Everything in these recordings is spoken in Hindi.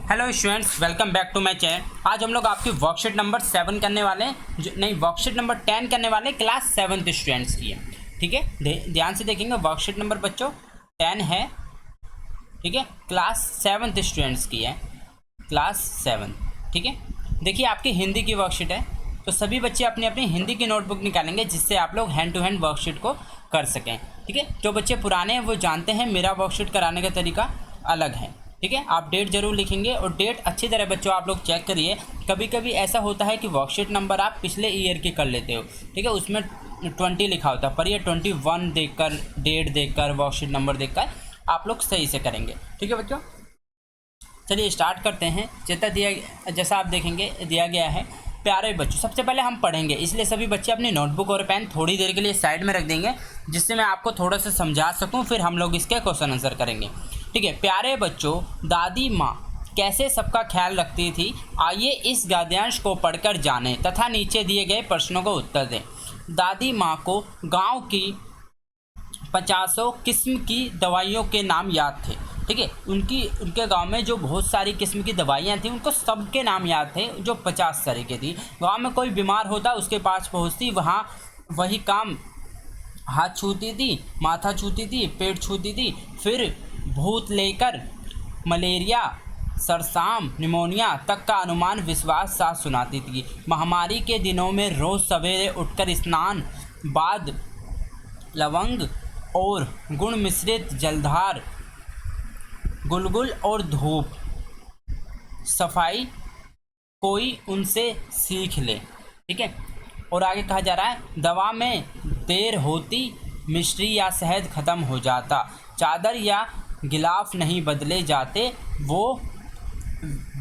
Hello students, welcome back to my channel. आज हम लोग आपकी वर्कशीट नंबर 7 करने वाले हैं, वर्कशीट नंबर 10 करने वाले क्लास 7th स्टूडेंट्स की है। ठीक है, ध्यान से देखेंगे। वर्कशीट नंबर बच्चों 10 है। ठीक है, क्लास 7th स्टूडेंट्स की है, क्लास 7। ठीक है, देखिए आपकी हिंदी की वर्कशीट है, तो सभी बच्चे अपनी अपनी हिंदी की नोटबुक निकालेंगे जिससे आप लोग हैंड टू हैंड वर्कशीट को कर सकें। ठीक है, जो बच्चे पुराने हैं वो जानते हैं मेरा वर्कशीट कराने का तरीका अलग है। ठीक है, आप डेट जरूर लिखेंगे और डेट अच्छी तरह बच्चों आप लोग चेक करिए। कभी कभी ऐसा होता है कि वर्कशीट नंबर आप पिछले ईयर की कर लेते हो। ठीक है, उसमें 20 लिखा होता है, पर ये 21 देखकर, डेट देखकर, वर्कशीट नंबर देखकर आप लोग सही से करेंगे। ठीक है बच्चों, चलिए स्टार्ट करते हैं। जैसा आप देखेंगे दिया गया है। प्यारे बच्चों, सबसे पहले हम पढ़ेंगे, इसलिए सभी बच्चे अपनी नोटबुक और पेन थोड़ी देर के लिए साइड में रख देंगे जिससे मैं आपको थोड़ा सा समझा सकूं, फिर हम लोग इसके क्वेश्चन आंसर करेंगे। ठीक है, प्यारे बच्चों, दादी माँ कैसे सबका ख्याल रखती थी, आइए इस गद्यांश को पढ़कर जानें तथा नीचे दिए गए प्रश्नों का उत्तर दें। दादी माँ को गाँव की 50 किस्म की दवाइयों के नाम याद थे। ठीक है, उनके गांव में जो बहुत सारी किस्म की दवाइयाँ थी उनको सबके नाम याद थे, जो 50 तरह की थी। गांव में कोई बीमार होता उसके पास पहुंचती, वहाँ वही काम, हाथ छूती थी, माथा छूती थी, पेट छूती थी, फिर भूत लेकर मलेरिया, सरसाम, निमोनिया तक का अनुमान विश्वास साथ सुनाती थी। महामारी के दिनों में रोज़ सवेरे उठकर स्नान बाद लवंग और गुण मिश्रित जलधार, गुलगुल और धूप सफाई कोई उनसे सीख ले। ठीक है, और आगे कहा जा रहा है, दवा में देर होती मिश्री या शहद ख़त्म हो जाता, चादर या गिलाफ नहीं बदले जाते,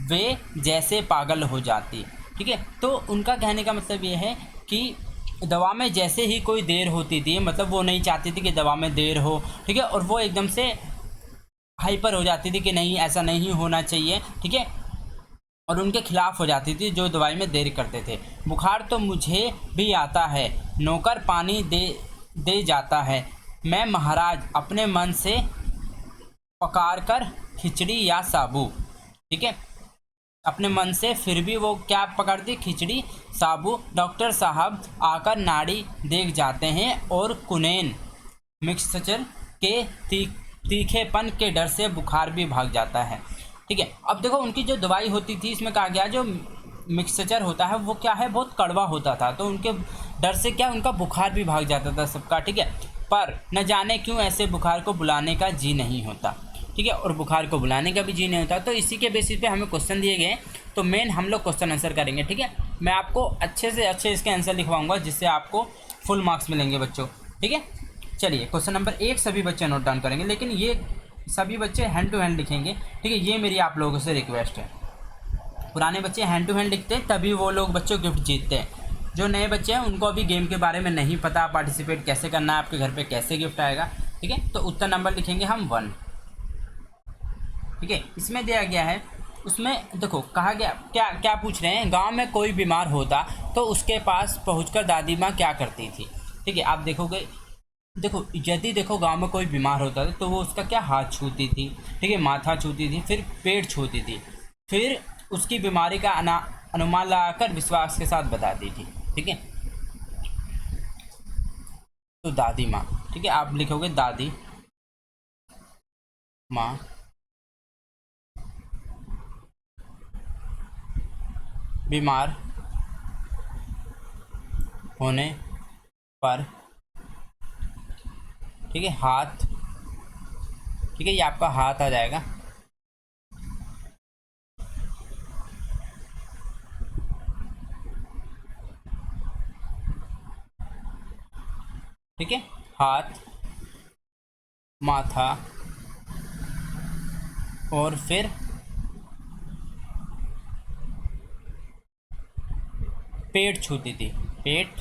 वे जैसे पागल हो जाती। ठीक है, तो उनका कहने का मतलब ये है कि दवा में जैसे ही कोई देर होती थी, मतलब वो नहीं चाहती थी कि दवा में देर हो। ठीक है, और वो एकदम से हाइपर हो जाती थी कि नहीं, ऐसा नहीं होना चाहिए। ठीक है, और उनके खिलाफ हो जाती थी जो दवाई में देर करते थे। बुखार तो मुझे भी आता है, नौकर पानी दे जाता है, मैं महाराज अपने मन से पकार कर खिचड़ी या साबू। ठीक है, अपने मन से, फिर भी वो क्या पकड़ती, खिचड़ी साबू। डॉक्टर साहब आकर नाड़ी देख जाते हैं और कुनैन मिक्सचर के तीखेपन के डर से बुखार भी भाग जाता है। ठीक है, अब देखो उनकी जो दवाई होती थी, इसमें कहा गया जो मिक्सचर होता है वो क्या है, बहुत कड़वा होता था, तो उनके डर से क्या, उनका बुखार भी भाग जाता था सबका। ठीक है, पर न जाने क्यों ऐसे बुखार को बुलाने का जी नहीं होता। ठीक है, और बुखार को बुलाने का भी जी नहीं होता। तो इसी के बेसिस पे हमें क्वेश्चन दिए गए, तो मेन हम लोग क्वेश्चन आंसर करेंगे। ठीक है, मैं आपको अच्छे से अच्छे इसके आंसर लिखवाऊंगा जिससे आपको फुल मार्क्स मिलेंगे बच्चों। ठीक है, चलिए क्वेश्चन नंबर 1 सभी बच्चे नोट डाउन करेंगे, लेकिन ये सभी बच्चे हैंड टू हैंड लिखेंगे। ठीक है, ये मेरी आप लोगों से रिक्वेस्ट है। पुराने बच्चे हैंड टू हैंड लिखते हैं तभी वो लोग बच्चों गिफ्ट जीतते हैं। जो नए बच्चे हैं उनको अभी गेम के बारे में नहीं पता, पार्टिसिपेट कैसे करना है, आपके घर पे कैसे गिफ्ट आएगा। ठीक है, तो उत्तर नंबर लिखेंगे हम 1। ठीक है, इसमें दिया गया है, उसमें देखो कहा गया, क्या क्या पूछ रहे हैं, गांव में कोई बीमार होता तो उसके पास पहुंचकर दादी माँ क्या करती थी। ठीक है, आप देखोगे, देखो यदि देखो गांव में कोई बीमार होता था तो वो उसका क्या, हाथ छूती थी। ठीक है, माथा छूती थी, फिर पेट छूती थी, फिर उसकी बीमारी का अनुमान लगाकर विश्वास के साथ बताती थी। ठीक है, तो दादी माँ। ठीक है, आप लिखोगे दादी माँ बीमार होने पर, ठीक है, हाथ, ठीक है, ये आपका हाथ आ जाएगा। ठीक है, हाथ, माथा और फिर पेट छूती थी, पेट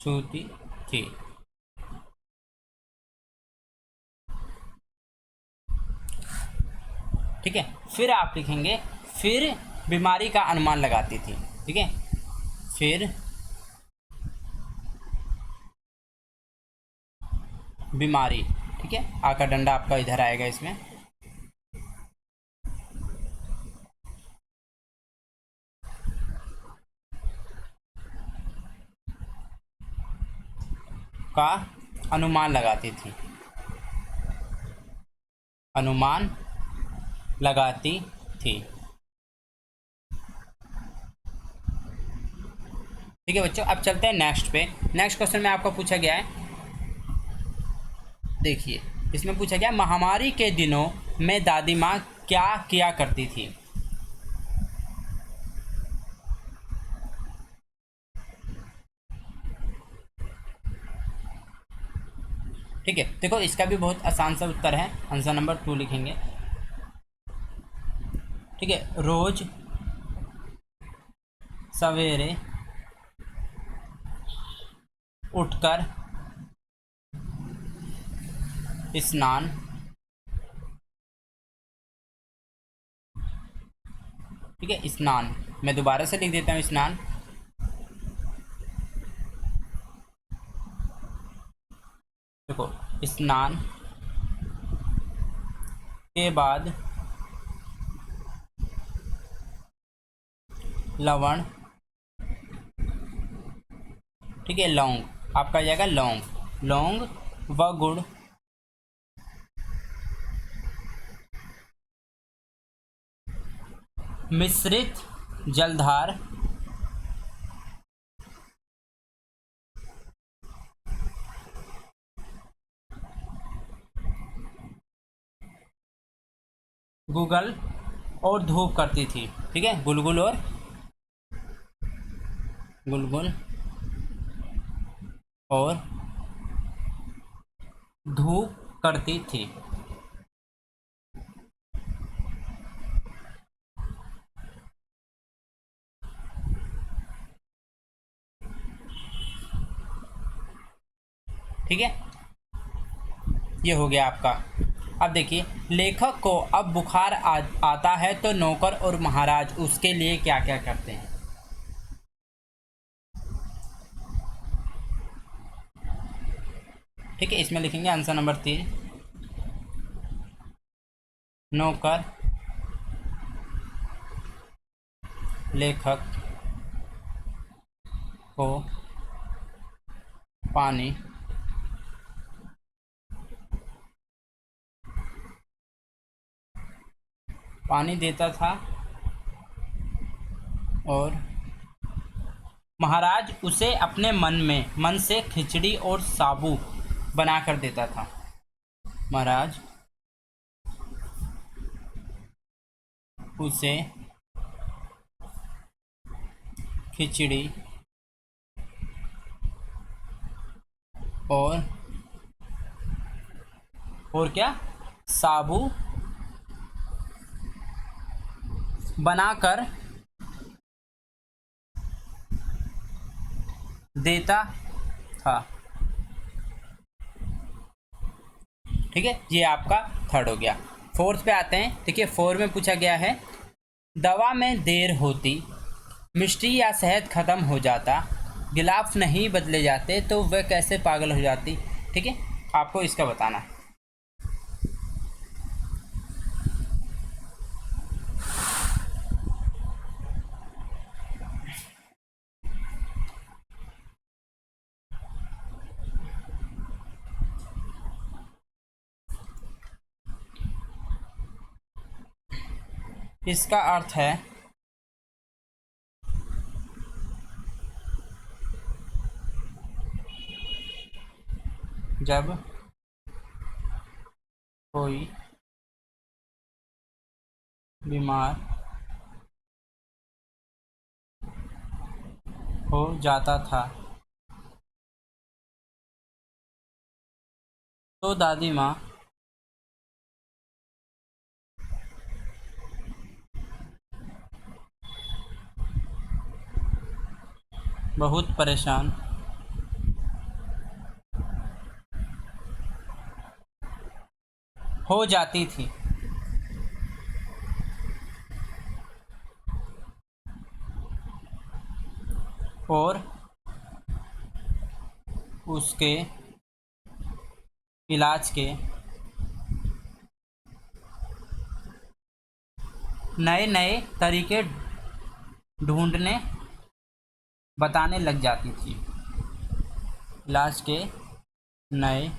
छूती थी। ठीक है, फिर आप लिखेंगे, फिर बीमारी का अनुमान लगाती थी। ठीक है, फिर बीमारी, ठीक है, आ का डंडा आपका इधर आएगा इसमें। का अनुमान लगाती थी, अनुमान लगाती थी। ठीक है बच्चों, अब चलते हैं नेक्स्ट पे। नेक्स्ट क्वेश्चन में आपको पूछा गया है, देखिए इसमें पूछा गया महामारी के दिनों में दादी माँ क्या किया करती थी। ठीक है, देखो इसका भी बहुत आसान सा उत्तर है, आंसर नंबर 2 लिखेंगे। ठीक है, रोज सवेरे उठकर स्नान, ठीक है स्नान, मैं दोबारा से लिख देता हूँ स्नान, देखो स्नान के बाद लवण, ठीक है लौंग, आपका आ जाएगा लौंग, लौंग व गुड़ मिश्रित जलधार गूगल और धूप करती थी। ठीक है, गुलगुल और गुलगुल और धूप करती थी। ठीक है, ये हो गया आपका। अब देखिए लेखक को अब बुखार आता है तो नौकर और महाराज उसके लिए क्या क्या करते हैं। ठीक है, इसमें लिखेंगे आंसर नंबर 3, नौकर लेखक को पानी पानी देता था और महाराज उसे अपने मन से खिचड़ी और साबू बना कर देता था। महाराज उसे खिचड़ी और क्या, साबू बनाकर देता था। ठीक है, ये आपका थर्ड हो गया। फोर्थ पे आते हैं। देखिए 4 में पूछा गया है दवा में देर होती, मिष्टी या शहद ख़त्म हो जाता, गिलाफ नहीं बदले जाते तो वह कैसे पागल हो जाती। ठीक है, आपको इसका बताना है। इसका अर्थ है जब कोई बीमार हो जाता था तो दादी माँ बहुत परेशान हो जाती थी। और उसके इलाज के नए नए तरीके ढूंढने बताने लग जाती थी। इलाज के नए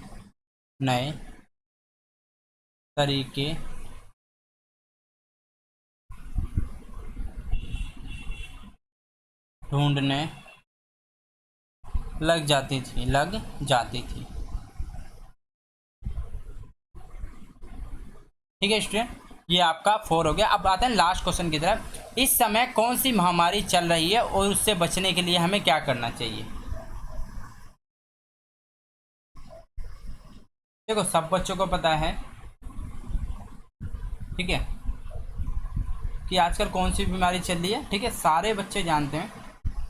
नए तरीके ढूंढने लग जाती थी। ठीक है स्टूडेंट, ये आपका 4 हो गया। अब आते हैं लास्ट क्वेश्चन की तरफ। इस समय कौन सी महामारी चल रही है और उससे बचने के लिए हमें क्या करना चाहिए? देखो सब बच्चों को पता है, ठीक है, कि आजकल कौन सी बीमारी चल रही है। ठीक है, सारे बच्चे जानते हैं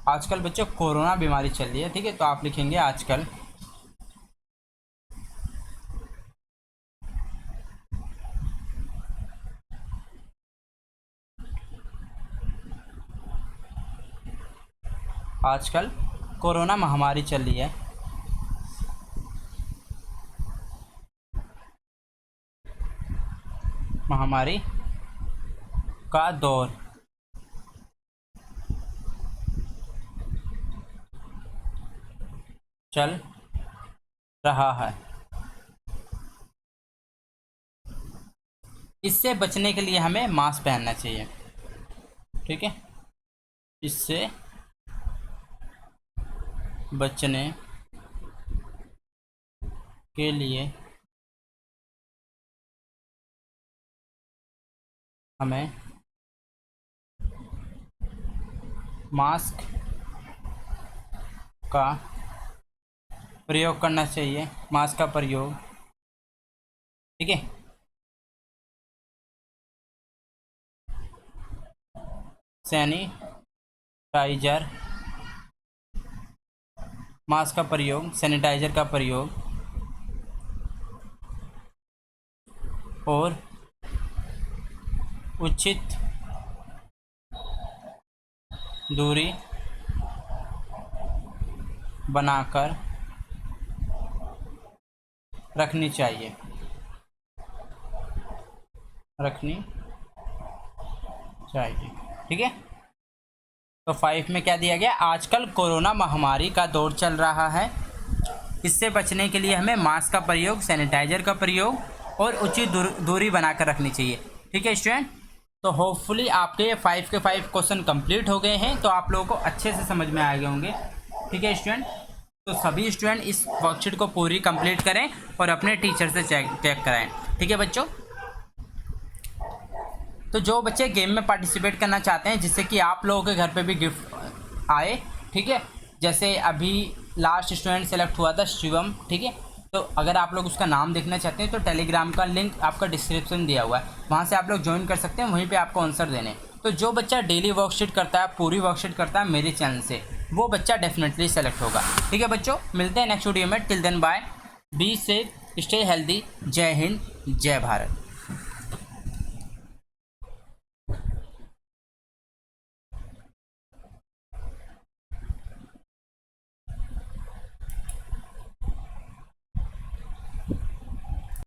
आजकल बच्चों कोरोना बीमारी चल रही है। ठीक है, तो आप लिखेंगे आजकल आजकल कोरोना महामारी चल रही है। महामारी का दौर चल रहा है। इससे बचने के लिए हमें मास्क पहनना चाहिए। ठीक है, इससे बचने के लिए हमें मास्क का प्रयोग करना चाहिए। मास्क का प्रयोग, ठीक है, सैनिटाइजर, मास्क का प्रयोग, सैनिटाइजर का प्रयोग और उचित दूरी बनाकर रखनी चाहिए। ठीक है, तो 5 में क्या दिया गया? आजकल कोरोना महामारी का दौर चल रहा है। इससे बचने के लिए हमें मास्क का प्रयोग, सैनिटाइजर का प्रयोग और उचित दूरी बनाकर रखनी चाहिए। ठीक है स्टूडेंट, तो होपफुली आपके 5 के 5 क्वेश्चन कंप्लीट हो गए हैं, तो आप लोगों को अच्छे से समझ में आ गए होंगे। ठीक है स्टूडेंट, तो सभी स्टूडेंट इस वर्कशीट को पूरी कंप्लीट करें और अपने टीचर से चेक कराएं। ठीक है बच्चों, तो जो बच्चे गेम में पार्टिसिपेट करना चाहते हैं जिससे कि आप लोगों के घर पे भी गिफ्ट आए, ठीक है, जैसे अभी लास्ट स्टूडेंट सेलेक्ट हुआ था शिवम। ठीक है, तो अगर आप लोग उसका नाम देखना चाहते हैं तो टेलीग्राम का लिंक आपका डिस्क्रिप्शन दिया हुआ है, वहाँ से आप लोग ज्वाइन कर सकते हैं, वहीं पे आपको आंसर देने। तो जो बच्चा डेली वर्कशीट करता है, पूरी वर्कशीट करता है मेरे चैनल से, वो बच्चा डेफिनेटली सेलेक्ट होगा। ठीक है बच्चों, मिलते हैं नेक्स्ट वीडियो में। Till then bye, be safe, stay healthy. जय हिंद, जय भारत।